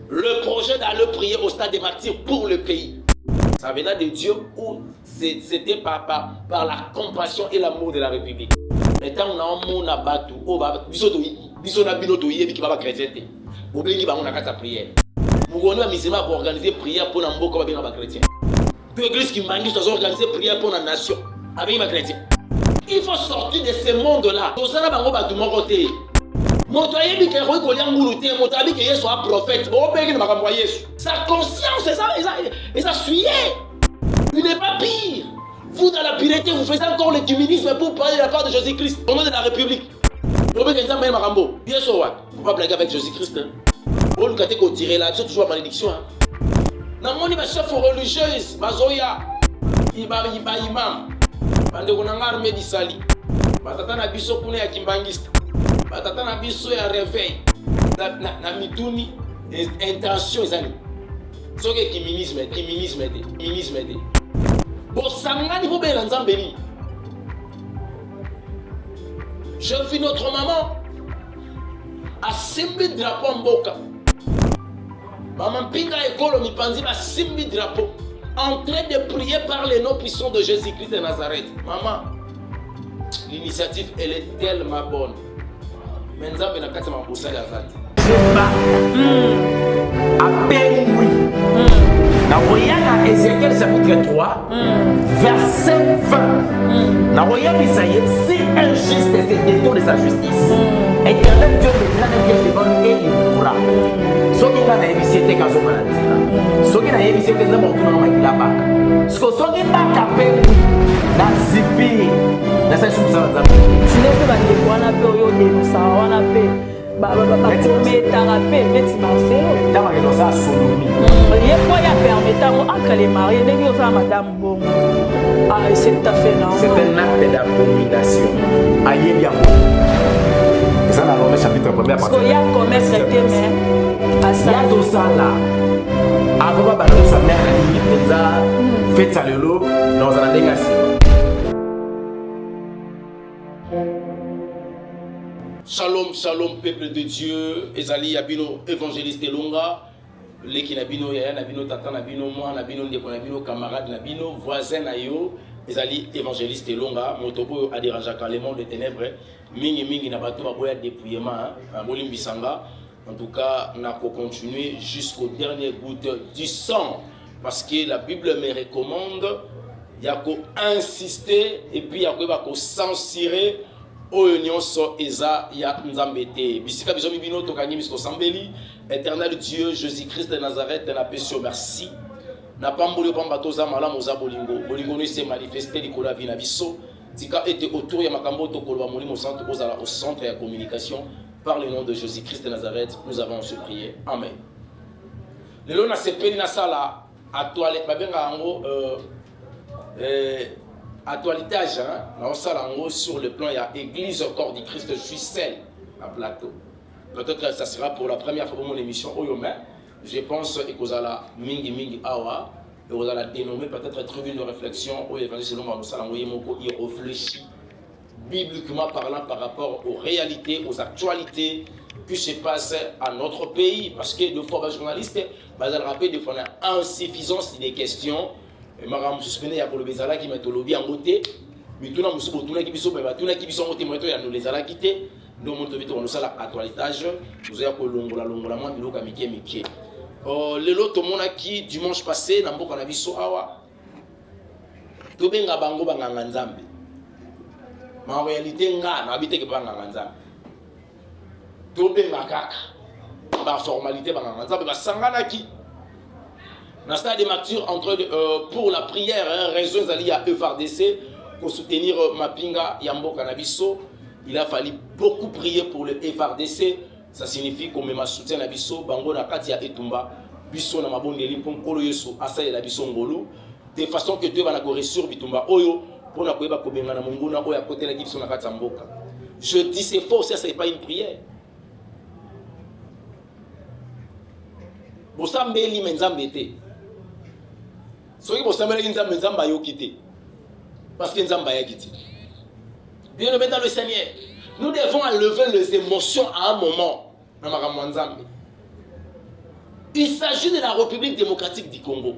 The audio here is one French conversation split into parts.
le projet d'aller prier au stade des martyrs pour le pays. Ça venait de Dieu ou c'était par la compassion et l'amour de la République. Maintenant, on a un monde à battre. On va chrétien. On va prière. Nous avons musulmans pour organiser prière pour les chrétiens. Puis l'église qui manque, nous avons organisé prière pour la nation avec les chrétiens. Il faut sortir de ce monde-là. Sa conscience, et ça suit. Il n'est pas pire. Vous, dans la pureté, vous faites encore l'écuménisme pour parler de la part de Jésus-Christ au nom de la République. Vous ne pouvez pas blaguer avec Jésus-Christ. Vous ne tirer là, c'est toujours la malédiction. Dans mon chef religieuse, Mazoya, imam. Bande konanga armée d'Isali. Batata na biso kuna ya kimbangista. Batata na biso ya réveil. Na mituni intention ezali. Soke kiminisme de. Bo sangani bo bela nzambeli. Je vis notre maman a simbi drapeau mboka. Maman pinga ekolo mipanzi ba simbi drapeau. En train de prier par les noms puissants de Jésus-Christ de Nazareth. Maman, l'initiative, elle est tellement bonne. Mais nous avons un boussole à Zati. Dans Ézéchiel chapitre 3, verset 20. Si un juste se détourne de sa justice, Éternel Dieu le devant et il pourra. Ce qui est dans la émission, quand on a ce qui est dans la émission, c'est que nous avons la bac. Ce qui est dans la paix, la zipi, la saison de la paix. Si nous avons la paix, nous avons la paix. Mais tu as rappelé, mais tu m'as fait. Dans la sodomie. Il y a quoi à permettre entre les mariés, nous avons madame Bon. Ah, c'est tout à fait normal. C'est un acte d'abomination. Aïe, bien. Ça, dans Romains chapitre 1, première partie. Parce qu'il y a un commerce rété, mais il y a tout ça là. Avant de battre sa mère, il a fait ça le lot dans un négation. Shalom, shalom, peuple de Dieu. Ezali Yabino, évangéliste Elonga. Leki Nabino, Yaya Nabino, Tata Nabino, moi Nabino, Ndeko Nabino, camarade Nabino, voisin Nayo. Ezali évangéliste Elonga. Motobo a dérangé le monde des ténèbres. Mingi Nabato Aboya dépouillement. Molim Bisanga. En tout cas, on a continuer jusqu'au dernier goutte du sang. Parce que la Bible me recommande, il y a qu'à insister et puis il y a qu'à censurer. Éternel Dieu, Jésus-Christ de Nazareth, n'a pas sur merci. N'a pas voulu prendre toza malam oza bolingo. Bolingo ne s'est manifesté Nicolas Vinabiso. Tika était autour ya makambo to kolwa molimo au centre de communication par le nom de Jésus-Christ de Nazareth. Nous avons se prier. Amen. Le long na sepeli na sala atoile babenga ngo actualitage, sur le plan, il y a Église au corps du Christ, je suis celle à plateau. Peut-être que ça sera pour la première fois pour mon émission. Je pense que vous allez mingi awa et vous allez dénommer peut-être tribune de réflexion où l'évangile il réfléchit bibliquement parlant par rapport aux réalités, aux actualités qui se passent à notre pays. Parce que des fois, les journalistes, ils rappellent des fois l'insuffisance des questions. Et je suis venu pour le Bézala qui m'a été lobby en beauté. Mais tout le monde qui biso mais tout le qui biso moté moto ya nous les ala quitté. Donc mon tobito on sala actualitage. Nous ya ko longola moi biloko mike. Le lot mona qui dimanche passé na mboka na biso awa. To benga bango banganga nzambe. Mais en réalité nga na habité ke banganga nzambe. To benga kaka. Ba formalité banganga nzambe ba sangana ki. Dans le stade de martyrs, pour la prière, raison d'aller à FRDC pour soutenir Mapinga Yambo Canabiso, il a fallu beaucoup prier pour le FRDC. Ça signifie qu'on met ma soutien à Bisso, Bango Nakatia Etumba, Bisso na mabondeli pour Kolo Yesu, Asa la Bisso Ngolo, de façon que Dieu va nous sur Bitumba Oyo, pour nous koyeba ko benga na mongona oya côté la Bisso na Katamboka. Je dis c'est faux, ça c'est pas une prière. Bossa mbeli menzambete. Soki bosamela nzambe nzamba yo kité. Parce que nzamba ya kité. Bien-aimés dans le Seigneur, nous devons enlever les émotions à un moment dans ma nzambe. Il s'agit de la République démocratique du Congo.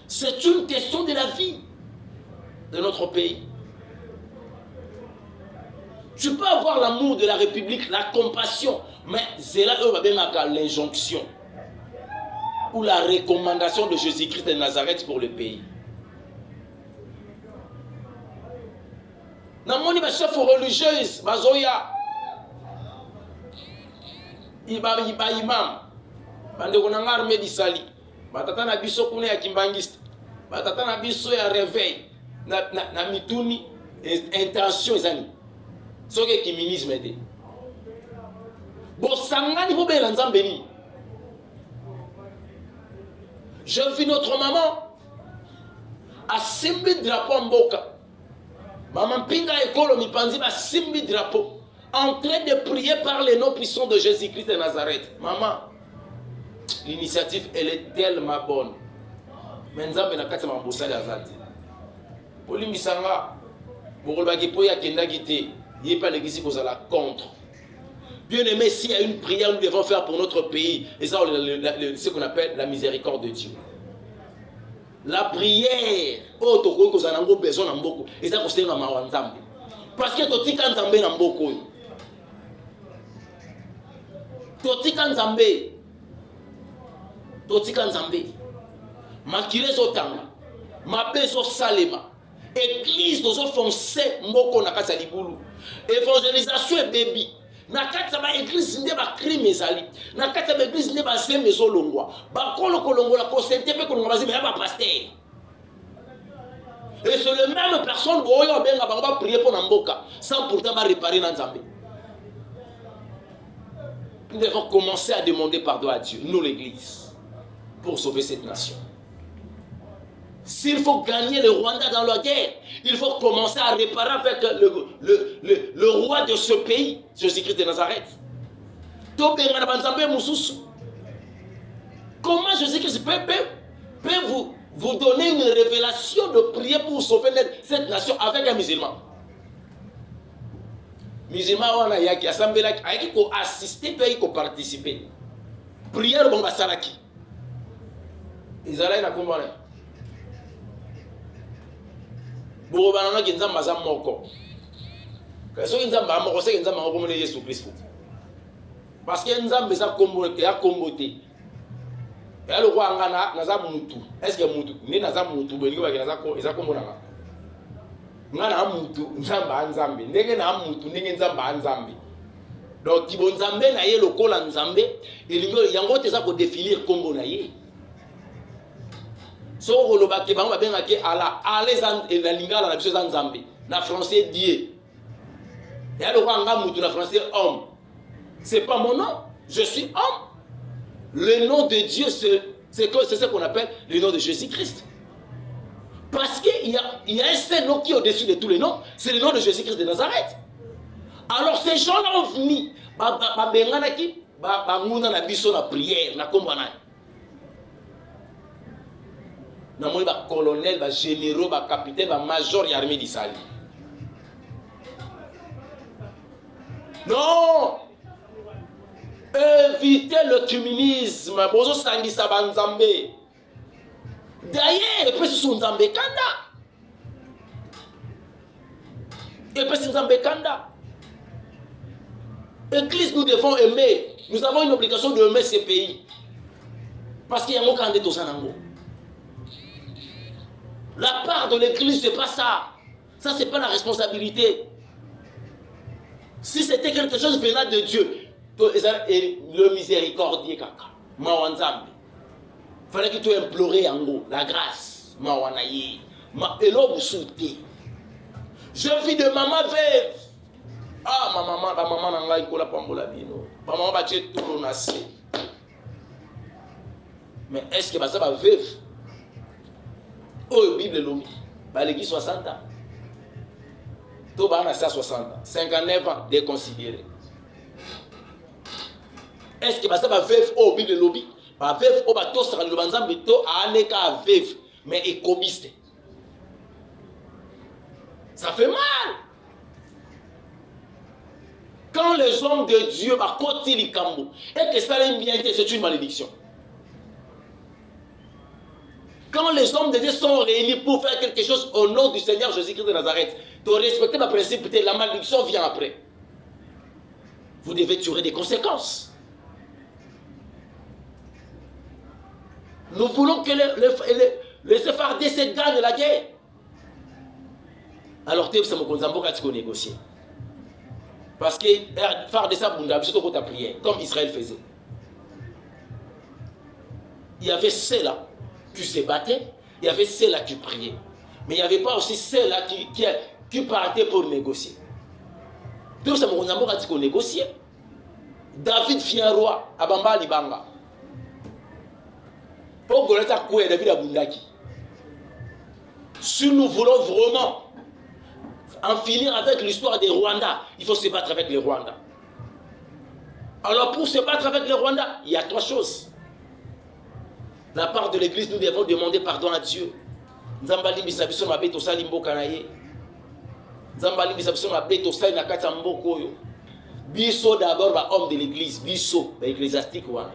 C'est une question de la vie de notre pays. Tu peux avoir l'amour de la République, la compassion, mais c'est là où va bien l'injonction ou la recommandation de Jésus-Christ de Nazareth pour le pays. Dans mon chef religieuse, bazoya, iba imam, bande konanga armée d'Isali, batata na biso kuna ya kimbangiste, batata na biso ya réveil, na mituni, intention ezani, soke kiminisme te. Bo sangani po bela nzambe ni. Je vis notre maman a simbi drapeau mboka. Maman Pinga Ekolo Mipanzi a simbi drapeau en train de prier par les noms puissants de Jésus-Christ de Nazareth. Maman, l'initiative elle est tellement bonne. Mais nous avons un mambosali azati. Poli misanga, bogolbaki po ya kenda gite, yé pas l'église qu'on la contre. Bien aimé, s'il y a une prière, nous devons faire pour notre pays. Et ça, c'est ce qu'on appelle la miséricorde de Dieu. La prière, oh, tu as besoin de beaucoup. Et ça, c'est un mawanzambe. Parce que tu as besoin de beaucoup. Tu as besoin de beaucoup. Makire zotanga, mabezo salema, église dozo fonce mboko na kati ya libulu, évangélisation et baby. Na kati ya ba église nde ba crime ezali, na kati ya ba église nde ba zembe ezolongwa, ba kolo kolongola kosente pe kolongola bazembe ya ba pasteur. Et c'est le même personne oyo benga bango ba prier pour na mboka, sans pourtant ba réparer na Nzambe. Nous devons commencer à demander pardon à Dieu, nous l'église, pour sauver cette nation. S'il faut gagner le Rwanda dans la guerre, il faut commencer à réparer avec le roi de ce pays, Jésus-Christ de Nazareth. Comment Jésus-Christ peut vous donner une révélation de prier pour sauver cette nation avec un musulman? Musulman, il y a qui assister, il faut participer. Prière, bon, Salaki. Israël a compris. Bo banana kinza mazam moko. Kaso kinza ba moko se kinza moko mo Yesu Christ. Parce que nzambe za kombo te ya kombote. Ya lo kwanga na za mutu. Est-ce que mutu ni na za mutu beni ba kina za ko eza kombo nanga. Ngana mutu nzamba nzambe. Ndenge na mutu ndenge nzamba nzambe. Donc tibo nzambe na ye lokola nzambe elingo yango te za ko définir kombo na ye. So rolobaki bango babengaki ala alezan et la lingala na biso za nzambe na français Dieu. Ya le roi mutu na français homme. C'est pas mon nom, je suis homme. Le nom de Dieu c'est ce qu'on appelle le nom de Jésus-Christ. Parce qu'il y a un seul nom qui est au-dessus de tous les noms, c'est le nom de Jésus-Christ de Nazareth. Alors ces gens-là ont venu ba benganaki ba nguna na biso na prière na kombana. Na moni ba colonel, ba généraux, ba capitaine, ba major ya armée d'Israël. Non! Évitez le communisme. Bozo sangisa ba nzambe. D'ailleurs, et puis c'est nzambe kanda. Et puis c'est nzambe kanda. Église, nous devons aimer. Nous avons une obligation de aimer ces pays. Parce qu'il y a un kandé to sanango. La part de l'église, c'est pas ça. Ça, c'est pas la responsabilité. Si c'était quelque chose venant de Dieu, le miséricordieux, kaka, mawanzambe. Fallait que tu implorais en gros la grâce, mawanaye, et l'homme souté. Je vis de maman veuve. Ah, ma maman n'a pas pambola bino. Ma maman va tuer tout le nassé. Mais est-ce que ça va veuve? Oh, la Bible l'homme, l'église 60 ans. Tout le monde a 60 ans. 59 ans, déconsidéré. Est-ce que ça va veuve? Oh, Bible l'homme, va veuve, oh, va tout ça, le banzam, mais tout a n'est qu'à veuve, mais écobiste. Ça fait mal. Quand les hommes de Dieu, et que ça les bien, c'est une malédiction. Quand les hommes de Dieu sont réunis pour faire quelque chose au nom du Seigneur Jésus-Christ de Nazareth, de respecter ma principe, la malédiction vient après. Vous devez tirer des conséquences. Nous voulons que les FARDC gagnent la guerre. Alors, tu sais, négocier. Parce que FARDC a prié, comme Israël faisait. Il y avait ceux-là qui se battaient, il y avait ceux-là qui priaient. Mais il n'y avait pas aussi ceux-là qui partaient pour négocier. Tout ça, on négocier. David fit un roi à Bamba Libanga. Pour que David Abundaki. Si nous voulons vraiment en finir avec l'histoire des Rwandais, il faut se battre avec les Rwandais. Alors pour se battre avec les Rwandais, il y a 3 choses. La part de l'église, nous devons demander pardon à Dieu. Nzambali bisabiso mabeto sali mboka na ye. Nzambali bisabiso mabeto sali na kati ya mboko oyo. Biso d'abord ba homme de l'église, biso ba ecclésiastique wana.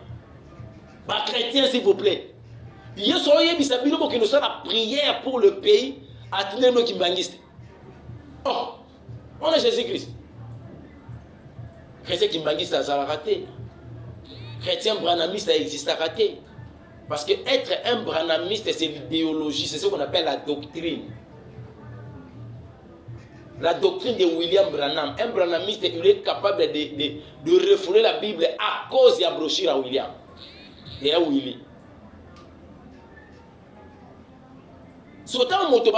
Ba chrétien s'il vous plaît. Yeso ye bisabino bo que nous la prière pour le pays à tenir nos kimbangiste. Oh, on a Jésus-Christ. Chrétien kimbangiste ça a raté. Chrétien branamiste ça existe à rater. Parce que être un branamiste, c'est l'idéologie, c'est ce qu'on appelle la doctrine. La doctrine de William Branham. Un branamiste, il est capable de refouler la Bible à cause de la brochure à William. Et à Willy. Sotan moto,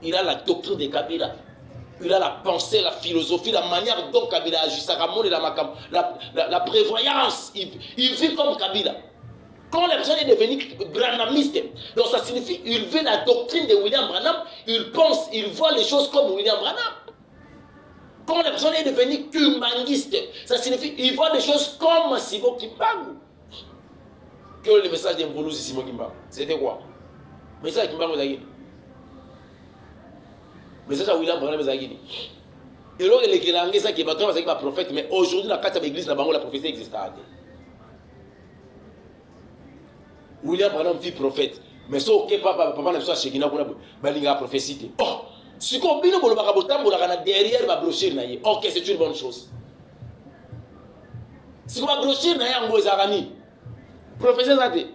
il a la doctrine de Kabila. Il a la pensée, la philosophie, la manière dont Kabila agit, la prévoyance. Il vit comme Kabila. Quand la personne est devenue branamiste, donc ça signifie qu'il veut la doctrine de William Branham, il pense, il voit les choses comme William Branham. Quand la personne est devenue kumbangiste, ça signifie qu'il voit des choses comme Simon Kimbangu. Quel est le message d'Emboulouz Simon Kimbangu? C'était quoi? Le message de Kimbangu Zagini. Le message de William Branham Zagini. Et là, il y a des gens qui sont prophètes, mais aujourd'hui, dans la 4e église, la prophétie existe. William Branham fit prophète. Mais ce que papa n'a pas chez Guinée, il a prophétie. Oh, si on vient derrière la brochure, ok, c'est une bonne chose. Si on va brochure, prophétie,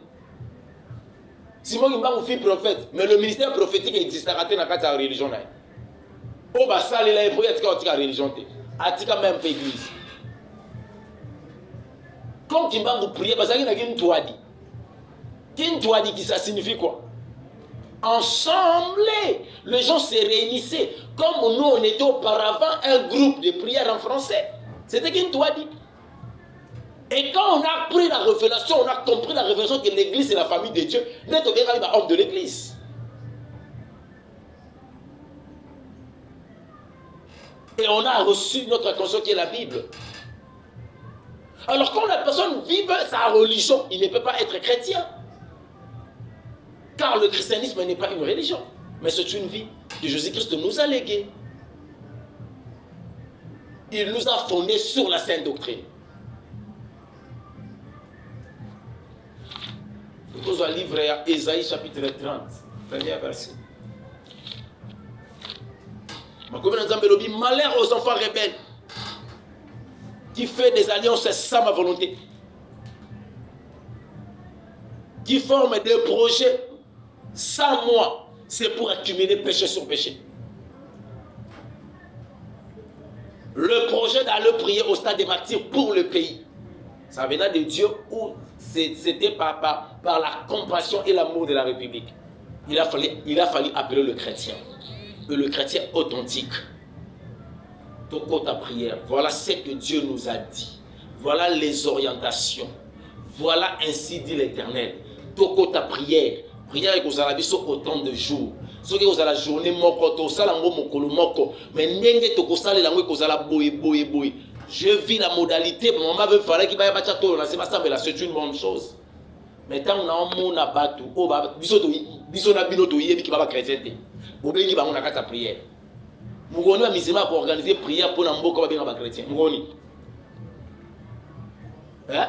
Simon Kimbangu fit prophète, mais le ministère prophétique existera dans la religion. Oh, bah ça, il a une religion. Atika même pas église. Quand Kimbangu priait, bah ça, il a une toadi. Qu'une toadi qui ça signifie quoi? Ensemble, les gens se réunissaient. Comme nous, on était auparavant un groupe de prière en français. C'était qu'une toadi. Et quand on a pris la révélation, on a compris la révélation que l'église est la famille de Dieu, nous sommes bien homme de l'église. Et on a reçu notre conscience qui est la Bible. Alors quand la personne vive sa religion, il ne peut pas être chrétien. Car le christianisme n'est pas une religion, mais c'est une vie que Jésus-Christ nous a léguée. Il nous a fondés sur la sainte doctrine. Nous allons livrer à Ésaïe chapitre 30, premier verset. Malheur aux enfants rebelles qui fait des alliances sans ma volonté, qui forment des projets sans moi, c'est pour accumuler péché sur péché. Le projet d'aller prier au stade des martyrs pour le pays, ça venait de Dieu ou c'était par la compassion et l'amour de la République. Il a fallu appeler le chrétien. Et le chrétien authentique. Toko ta prière. Voilà ce que Dieu nous a dit. Voilà les orientations. Voilà ainsi dit l'Éternel. Toko ta prière. Prière que vous avez sur autant de jours. Ce que vous avez la journée moko, to salango mokolo moko. Mais n'enge toko sale lango que vous avez boye. Je vis la modalité. Maman veut faire qu'il va y avoir tout. C'est une bonne chose. Mais tant qu'on a un monde à battre, bisona binoto yebi qui va chrétien. Obengi ba on a ta prière. Mougoni va musulman pour organiser prière pour n'amboka bien les chrétiens. Mougoni. Hein?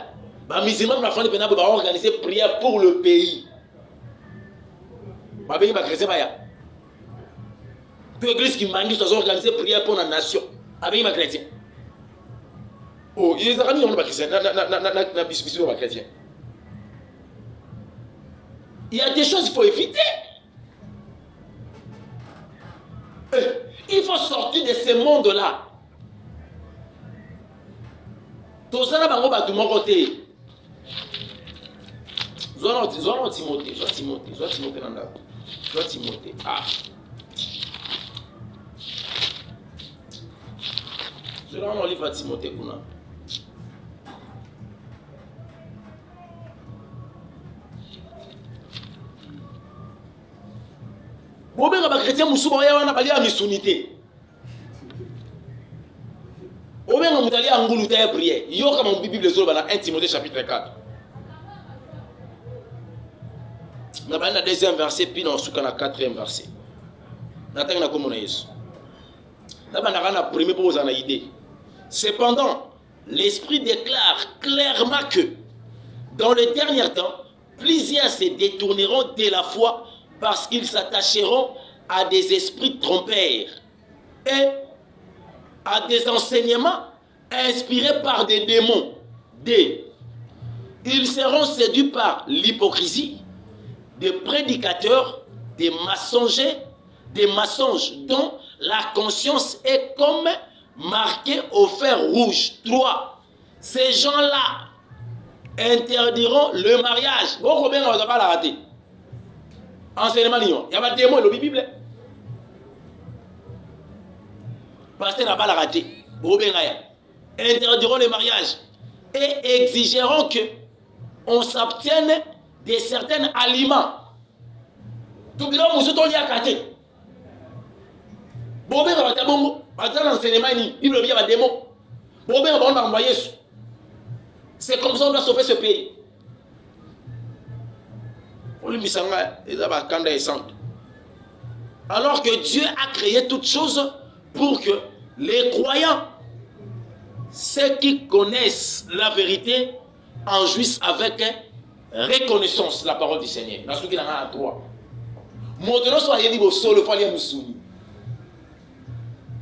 Les musulmans vont organiser prière pour le pays. Les chrétiens toute l'église qui manque doit organiser prière pour la nation. Avec les chrétiens. Oh, ils ont mis les chrétiens. Il y a des choses qu'il faut éviter. Il faut sortir de ce monde-là. Tout ça, là, on va tout mon côté. Timothée. Ah. Je vais en livre à Timothée. Bon, ben, les chrétiens, ils sont en missunité. Au moins, on est en Ngoulouta et prier. Il y a comme en Bible, dans 1 Timothée chapitre 4. On a le deuxième verset, puis on a le quatrième verset. On a le premier pour vous en idée. Cependant, l'Esprit déclare clairement que dans le dernier temps, plusieurs se détourneront de la foi parce qu'ils s'attacheront à des esprits trompeurs et à des enseignements inspirés par des démons. Ils seront séduits par l'hypocrisie des prédicateurs, des mensonges dont la conscience est comme marquée au fer rouge. 3. Ces gens-là interdiront le mariage. Bon, combien on ne va pas la rater? Enseignement, il y a pas de démon dans la Bible. Pasteur n'a pas la raté. Interdiront le mariage et exigeront qu'on s'abstienne de certains aliments. Tout le monde est à côté. Bon, ben, on va bon. L'enseignement, il y a des démons. Bon, ben, on va envoyer. C'est comme ça qu'on doit sauver ce pays. Alors que Dieu a créé toutes choses pour que les croyants, ceux qui connaissent la vérité, en jouissent avec reconnaissance la parole du Seigneur. Dans ce qui en a droit. Maintenant, soit il y a des solo, il faut aller moussouni.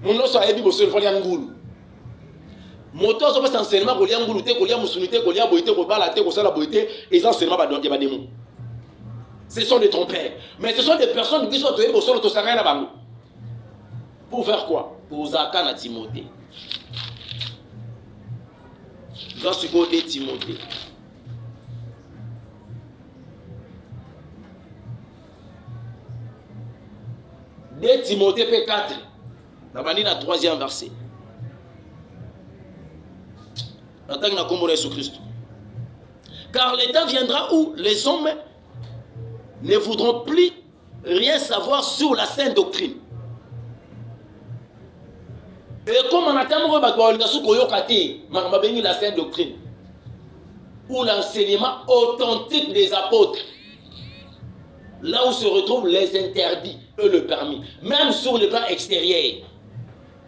Maintenant, soit il y a des solo, il faut aller ngoulou. Moto soit enseignement ko lia ngoulou te ko lia moussouni te ko lia boité ko bala te ko sala boité et enseignement ba donc ba démon. Ce sont des trompeurs. Mais ce sont des personnes qui sont au sol de bango. Pour faire quoi? Pour Zaka na Timothée. Je suis côté Timothée. De Timothée P4. Dans la troisième verset. En tant que nous Jésus Christ. Car le temps viendra où les hommes ne voudront plus rien savoir sur la sainte doctrine. Et comme on attend la sainte doctrine, ou l'enseignement authentique des apôtres, là où se retrouvent les interdits et le permis, même sur le plan extérieur.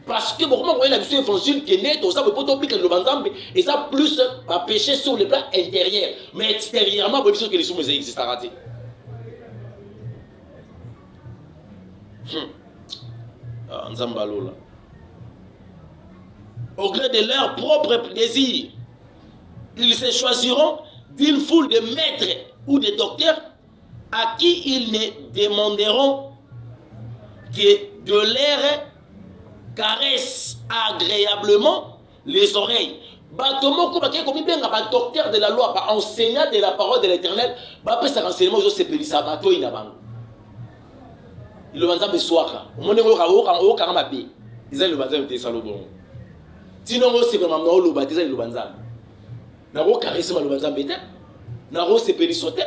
Parce que beaucoup de la mission évangile qui est née, ça peut pas oublier que le banzambe et ça plus à pécher sur le plan intérieur, mais extérieurement, vous savez que les choses existent à rater. Au gré de leur propre plaisir, ils se choisiront d'une foule de maîtres ou de docteurs à qui ils ne demanderont que de l'air caresse agréablement les oreilles. Docteur de la loi, enseignant de la parole de l'Éternel, il renseignement aux il va me soir. On est au Karamabé. Ils ont le banzam de Salobon. Sinon, c'est vraiment le baptême de banzam. Naro caresse le banzam bête. Naro c'est périssoté.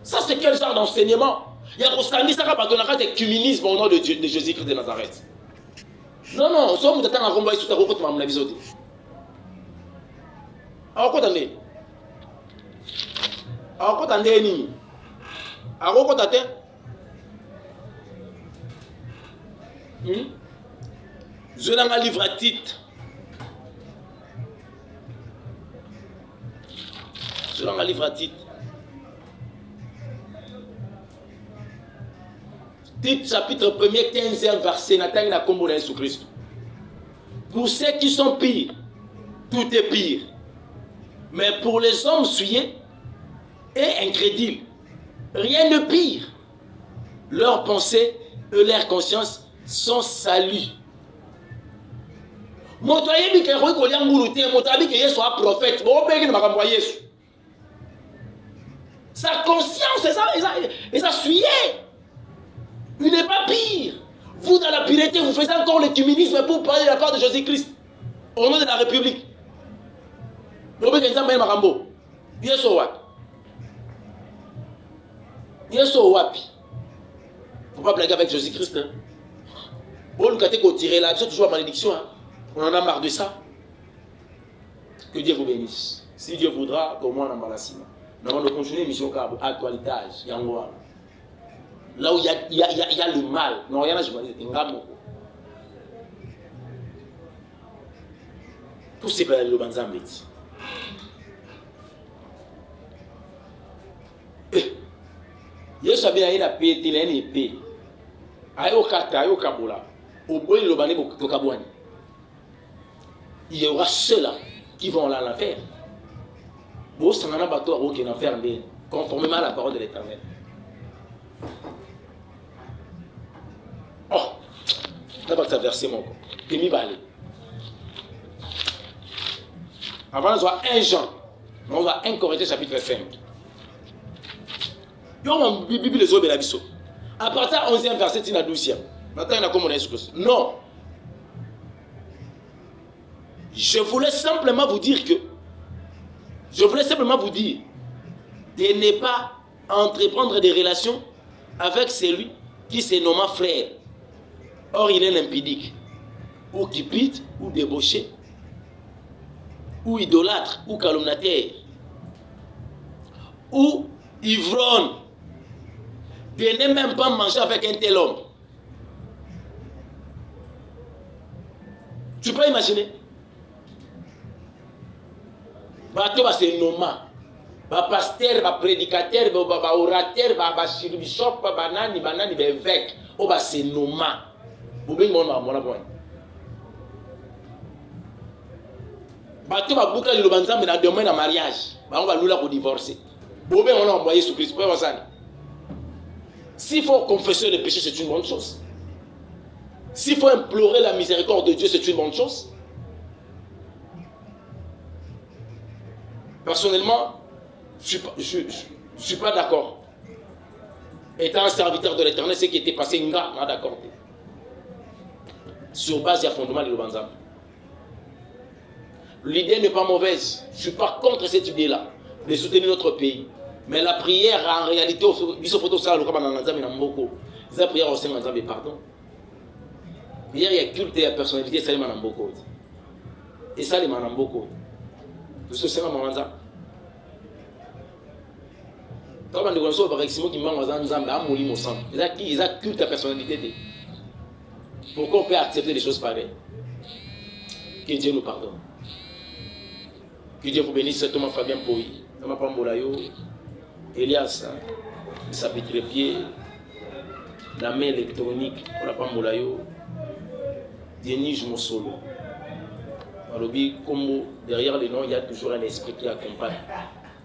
Ça, c'est quel genre d'enseignement? Il y a aussi ça va donner un communisme au nom de Jésus-Christ de Nazareth. Non, non, si on attend à renvoyer sur ta route, on va l'avise. Alors, quoi t'en es? Alors, quoi t'en es? Alors, quoi t'en es? Je dans un livre à titre. Je dans un livre à titre. Titre chapitre 1er, 15e verset. Nathan na kombo na Jésus Christ. Pour ceux qui sont pires, tout est pire. Mais pour les hommes souillés et incrédules, rien de pire. Leurs pensées et leur conscience sont salues. Motoyebi ke roiko lia ngulu te motabi ke Yesu a prophète. Bon beki na makambo Yesu. Sa conscience est souillée. Il n'est pas pire. Vous dans la pureté, vous faites encore l'écuménisme pour parler de la part de Jésus-Christ au nom de la République. Bon beki nzamba na makambo. Yesu wapi? Yesu wapi? Faut pas blaguer avec Jésus-Christ. Hein? Bon, nous avons tiré là, c'est toujours la malédiction. Hein? On en a marre de ça. Que Dieu vous bénisse. Si Dieu voudra, comme moi, on a mal à cima. Nous allons continuer mission cabo, actualitage, yangoa. Là où il y a le mal, non, il y a je vais dire, tout c'est pas le banzam dit. Yesu a bien la paix, il a une paix. Ayo kata, ayo kabola. Au bout de l'obani beaucoup kabouani. Il y aura ceux-là qui vont aller à l'enfer. Bon, ça n'en a pas toi qui est en enfer, conformément à la parole de l'Éternel. Oh, d'abord ça verset mon corps. Et m'y balai. Avant, on voit 1 Jean. On voit 1 Corinthiens chapitre 5. Yo, Bible les autres, à partir de 11e verset, il y a 12e. Maintenant, il y a comme on est. Non. Je voulais simplement vous dire de ne pas entreprendre des relations avec celui qui se nomme frère. Or, il est impudique, ou cupide, ou débauché, ou idolâtre, ou calomniateur, ou ivrogne. De ne même pas manger avec un tel homme. Tu peux imaginer? Bateau va se nommer. Ba pasteur, ba prédicateur, ba orateur, ba bishop, ba banani, ba évêque. On va se nommer. Vous voyez mon nom, bateau va boucler le banzam dans le domaine de mariage. On va nous la divorcer. Vous voyez mon nom, envoyé sous Christ. S'il faut confesser le péché, c'est une bonne chose. S'il faut implorer la miséricorde de Dieu, c'est une bonne chose. Personnellement, je ne suis pas d'accord. Étant un serviteur de l'Éternel, ce qui était passé, je ne suis pas d'accord. Sur base du fondement de l'Obanzam. L'idée n'est pas mauvaise. Je ne suis pas contre cette idée-là, de soutenir notre pays. Mais la prière, en réalité, il faut que ça, le la prière au Seigneur, pardon. Hier, il y a culte et la personnalité, ça, il et ça, il y a beaucoup. Tout ce Seigneur, quand on dit par exemple qu'il m'a ils ont culte la personnalité. Pourquoi on peut accepter des choses pareilles? Que Dieu nous pardonne. Que Dieu vous bénisse, Thomas Fabien Poui, Thomas Pambolayo, Elias, chapitre pied, la main électronique, Thomas Pambolayo, Denis Mosolo. Derrière les noms, il y a toujours un esprit qui accompagne.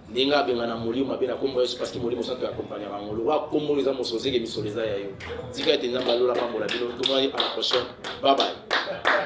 Denga bengana moli mabena kombo yesu parce que moli mosanto accompagner ngolo wa kombo les amos oseke misoleza yayo tika etenza mbalo la pambola bino tout le monde à la prochaine, bye bye.